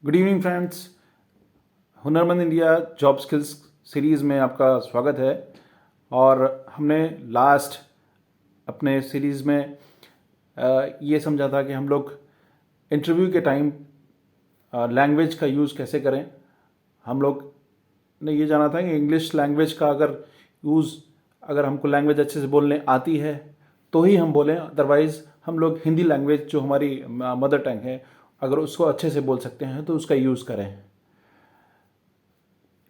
Good evening friends. हुनरमंद India job skills series में आपका स्वागत है। और हमने लास्ट अपने सीरीज़ में ये समझा था कि हम लोग इंटरव्यू के टाइम लैंग्वेज का यूज़ कैसे करें। हम लोग ने ये जाना था कि इंग्लिश लैंग्वेज का अगर हमको लैंग्वेज अच्छे से बोलने आती है तो ही हम बोलें, अदरवाइज़ हम लोग हिंदी लैंग्वेज जो हमारी मदर टंग है अगर उसको अच्छे से बोल सकते हैं तो उसका यूज़ करें।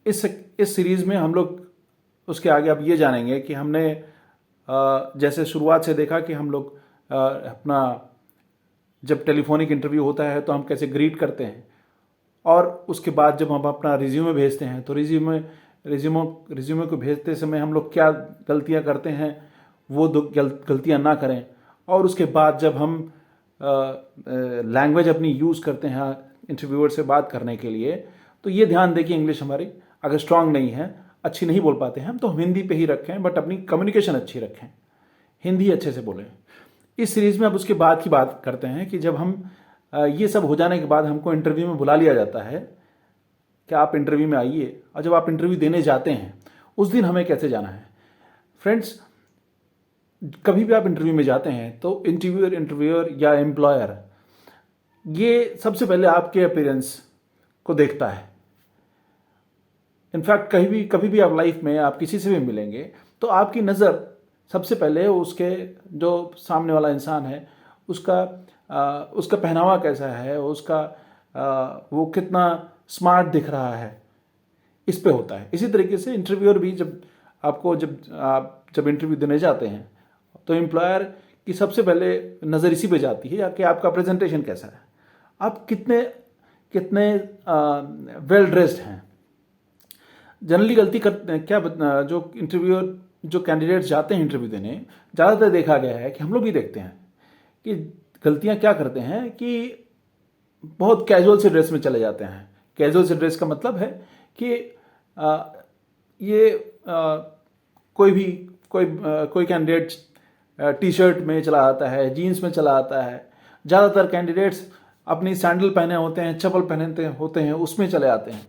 इस सीरीज़ में हम लोग उसके आगे अब ये जानेंगे कि हमने जैसे शुरुआत से देखा कि हम लोग अपना जब टेलीफोनिक इंटरव्यू होता है तो हम कैसे ग्रीट करते हैं, और उसके बाद जब हम अपना रिज्यूमे भेजते हैं तो रिज्यूमे को भेजते समय हम लोग क्या गलतियां करते हैं वो गलतियां ना करें। और उसके बाद जब हम लैंग्वेज अपनी यूज़ करते हैं इंटरव्यूअर से बात करने के लिए, तो ये ध्यान दें कि इंग्लिश हमारी अगर स्ट्रांग नहीं है, अच्छी नहीं बोल पाते हैं, तो हम हिंदी पे ही रखें, बट अपनी कम्युनिकेशन अच्छी रखें, हिंदी अच्छे से बोलें। इस सीरीज़ में अब उसके बाद की बात करते हैं कि जब हम ये सब हो जाने के बाद हमको इंटरव्यू में बुला लिया जाता है कि आप इंटरव्यू में आइए, और जब आप इंटरव्यू देने जाते हैं उस दिन हमें कैसे जाना है। फ्रेंड्स, कभी भी आप इंटरव्यू में जाते हैं तो इंटरव्यूअर या एम्प्लॉयर ये सबसे पहले आपके अपीयरेंस को देखता है। इनफैक्ट कभी भी आप लाइफ में आप किसी से भी मिलेंगे तो आपकी नज़र सबसे पहले उसके जो सामने वाला इंसान है उसका पहनावा कैसा है, वो कितना स्मार्ट दिख रहा है, इस पे होता है। इसी तरीके से इंटरव्यूअर भी जब इंटरव्यू देने जाते हैं तो एम्प्लॉयर की सबसे पहले नज़र इसी पे जाती है कि आपका प्रेजेंटेशन कैसा है, आप कितने कितने वेल ड्रेस्ड हैं। जनरली गलती करते हैं क्या, जो कैंडिडेट्स जाते हैं इंटरव्यू देने, ज़्यादातर देखा गया है कि हम लोग भी देखते हैं कि गलतियां क्या करते हैं कि बहुत कैजुअल से ड्रेस में चले जाते हैं। कैजुअल से ड्रेस का मतलब है कि कोई कैंडिडेट टी शर्ट में चला आता है, जीन्स में चला आता है। ज़्यादातर कैंडिडेट्स अपनी सैंडल पहने होते हैं, चप्पल पहनते होते हैं, उसमें चले आते हैं।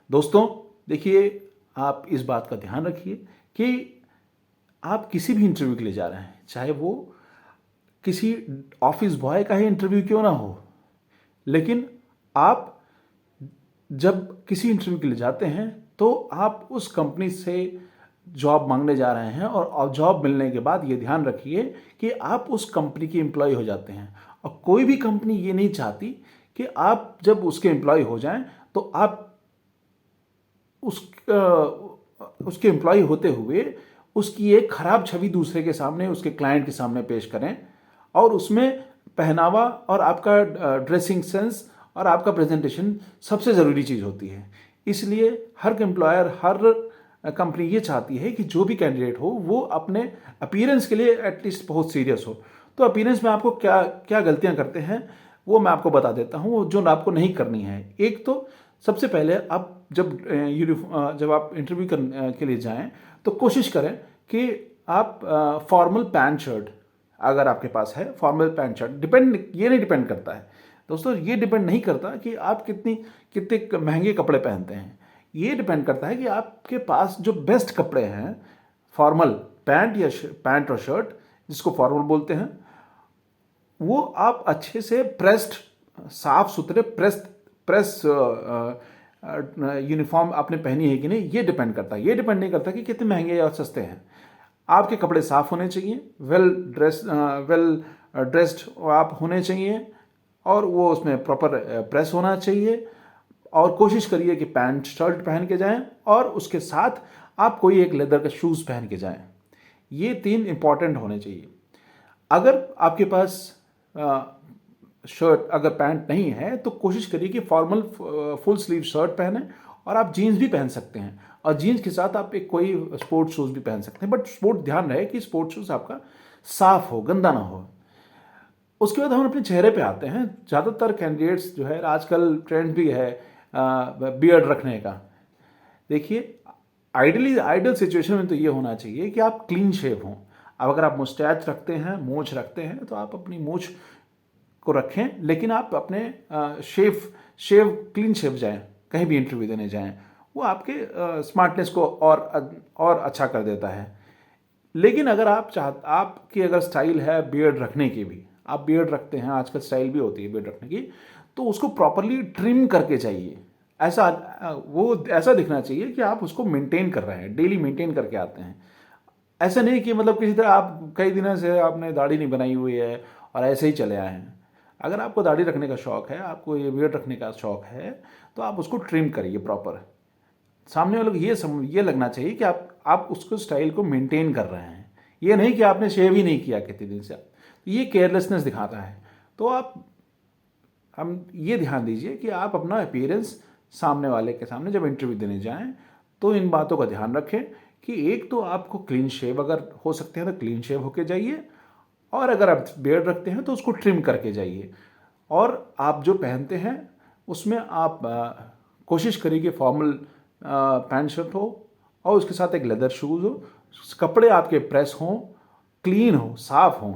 दोस्तों देखिए, आप इस बात का ध्यान रखिए कि आप किसी भी इंटरव्यू के लिए जा रहे हैं, चाहे वो किसी ऑफिस बॉय का ही इंटरव्यू क्यों ना हो, लेकिन आप जब किसी इंटरव्यू के लिए जाते हैं तो आप उस कंपनी से जॉब मांगने जा रहे हैं, और जॉब मिलने के बाद ये ध्यान रखिए कि आप उस कंपनी के एम्प्लॉय हो जाते हैं। और कोई भी कंपनी ये नहीं चाहती कि आप जब उसके एम्प्लॉय हो जाएं तो आप उसके एम्प्लॉय होते हुए उसकी एक खराब छवि दूसरे के सामने, उसके क्लाइंट के सामने पेश करें, और उसमें पहनावा और आपका ड्रेसिंग सेंस और आपका प्रेजेंटेशन सबसे ज़रूरी चीज़ होती है। इसलिए हर एम्प्लॉयर, हर कंपनी ये चाहती है कि जो भी कैंडिडेट हो वो अपने अपीयरेंस के लिए एटलीस्ट बहुत सीरियस हो। तो अपीयरेंस में आपको क्या क्या गलतियां करते हैं वो मैं आपको बता देता हूँ, जो आपको नहीं करनी है। एक तो सबसे पहले आप जब आप इंटरव्यू के लिए जाएं तो कोशिश करें कि आप फॉर्मल पैंट शर्ट, अगर आपके पास है फॉर्मल पैंट शर्ट, ये नहीं डिपेंड करता है दोस्तों, ये डिपेंड नहीं करता कि आप कितने महंगे कपड़े पहनते हैं। ये डिपेंड करता है कि आपके पास जो बेस्ट कपड़े हैं, फॉर्मल पैंट और शर्ट जिसको फॉर्मल बोलते हैं, वो आप अच्छे से प्रेस्ड, साफ सुथरे प्रेस यूनिफॉर्म आपने पहनी है कि नहीं, ये डिपेंड करता है। ये डिपेंड नहीं करता कि कितने महंगे या सस्ते हैं। आपके कपड़े साफ होने चाहिए, वेल ड्रेस्ड आप होने चाहिए, और वो उसमें प्रॉपर प्रेस होना चाहिए। और कोशिश करिए कि पैंट शर्ट पहन के जाएं, और उसके साथ आप कोई एक लेदर का शूज़ पहन के जाएं। ये 3 इंपॉर्टेंट होने चाहिए। अगर आपके पास शर्ट, अगर पैंट नहीं है तो कोशिश करिए कि फॉर्मल फुल स्लीव शर्ट पहने, और आप जीन्स भी पहन सकते हैं, और जीन्स के साथ आप कोई स्पोर्ट्स शूज़ भी पहन सकते हैं, बट ध्यान रहे कि स्पोर्ट्स शूज़ आपका साफ हो, गंदा ना हो। उसके बाद हम अपने चेहरे पे आते हैं। ज़्यादातर कैंडिडेट्स जो है, आजकल ट्रेंड भी है बियर्ड रखने का। देखिए, आइडियल सिचुएशन में तो ये होना चाहिए कि आप क्लीन शेव हों। अब अगर आप मुस्टैच रखते हैं, मूछ रखते हैं, तो आप अपनी मूछ को रखें, लेकिन आप अपने शेव क्लीन शेव जाएं, कहीं भी इंटरव्यू देने जाएं, वो आपके स्मार्टनेस को और अच्छा कर देता है। लेकिन अगर आपकी अगर स्टाइल है बियर्ड रखने की भी, आप बियर्ड रखते हैं, आजकल स्टाइल भी होती है बियर्ड रखने की, तो उसको प्रॉपरली ट्रिम करके चाहिए। ऐसा दिखना चाहिए कि आप उसको मेंटेन कर रहे हैं, डेली मेंटेन करके आते हैं। ऐसा नहीं कि मतलब किसी तरह आप कई दिनों से आपने दाढ़ी नहीं बनाई हुई है और ऐसे ही चले आए हैं। अगर आपको दाढ़ी रखने का शौक है, आपको ये बियर्ड रखने का शौक है, तो आप उसको ट्रिम करिए प्रॉपर। सामने वालों को ये लगना चाहिए कि आप उसको स्टाइल को मेंटेन कर रहे हैं। ये नहीं कि आपने शेव ही नहीं किया कितने दिन से, तो ये केयरलेसनेस दिखाता है। तो हम ये ध्यान दीजिए कि आप अपना अपीयरेंस सामने वाले के सामने जब इंटरव्यू देने जाएं तो इन बातों का ध्यान रखें कि एक तो आपको क्लीन शेव अगर हो सकते हैं तो क्लीन शेव होके जाइए, और अगर आप बियर्ड रखते हैं तो उसको ट्रिम करके जाइए। और आप जो पहनते हैं उसमें आप कोशिश करिए कि फॉर्मल पैंट शर्ट हो और उसके साथ एक लेदर शूज़ हो, कपड़े आपके प्रेस हों, क्लीन हो, साफ हों,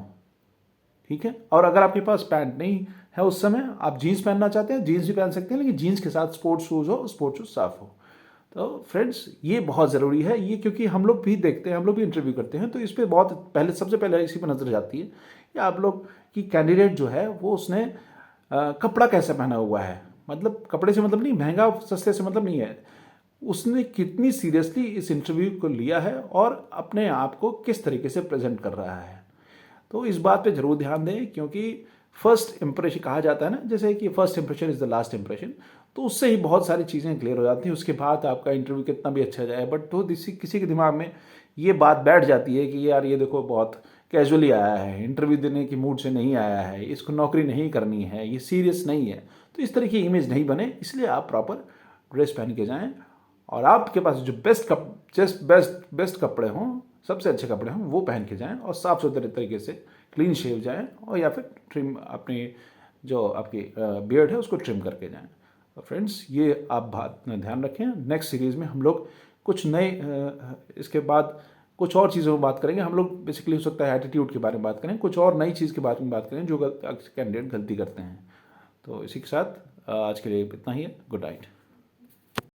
ठीक है। और अगर आपके पास पैंट नहीं है उस समय, आप जीन्स पहनना चाहते हैं, जीन्स भी पहन सकते हैं, लेकिन जीन्स के साथ स्पोर्ट्स शूज़ हो, स्पोर्ट्स शूज़ साफ हो। तो फ्रेंड्स ये बहुत ज़रूरी है, ये क्योंकि हम लोग भी देखते हैं, हम लोग भी इंटरव्यू करते हैं, तो इस पर बहुत पहले सबसे पहले इसी पर नज़र जाती है कि आप लोग की कैंडिडेट जो है वो उसने कपड़ा कैसे पहना हुआ है। मतलब कपड़े से मतलब नहीं, महंगा सस्ते से मतलब नहीं है, उसने कितनी सीरियसली इस इंटरव्यू को लिया है और अपने आप को किस तरीके से प्रेजेंट कर रहा है। तो इस बात पे जरूर ध्यान दें, क्योंकि फर्स्ट इंप्रेशन कहा जाता है ना, जैसे कि first impression is the last impression, तो उससे ही बहुत सारी चीज़ें क्लियर हो जाती हैं। उसके बाद आपका इंटरव्यू कितना भी अच्छा जाए, बट तो किसी के दिमाग में ये बात बैठ जाती है कि यार ये देखो बहुत कैजुअली आया है, इंटरव्यू देने की मूड से नहीं आया है, इसको नौकरी नहीं करनी है, ये सीरियस नहीं है। तो इस तरह की इमेज नहीं बने, इसलिए आप प्रॉपर ड्रेस पहन के जाएं और आपके पास जो बेस्ट कपड़े हों, सबसे अच्छे कपड़े हों, वो पहन के जाएं और साफ सुथरे तरीके से क्लीन शेव जाएं, और या फिर ट्रिम अपनी जो आपकी बियर्ड है उसको ट्रिम करके जाएं। तो फ्रेंड्स ये आप बात ध्यान रखें। नेक्स्ट सीरीज़ में हम लोग कुछ नए इसके बाद कुछ और चीज़ों में बात करेंगे। हम लोग बेसिकली हो सकता है एटीट्यूड के बारे में बात करें, कुछ और नई चीज़ के बारे में बात करें जो कैंडिडेट गलती करते हैं। तो इसी के साथ आज के लिए इतना ही है। Good night.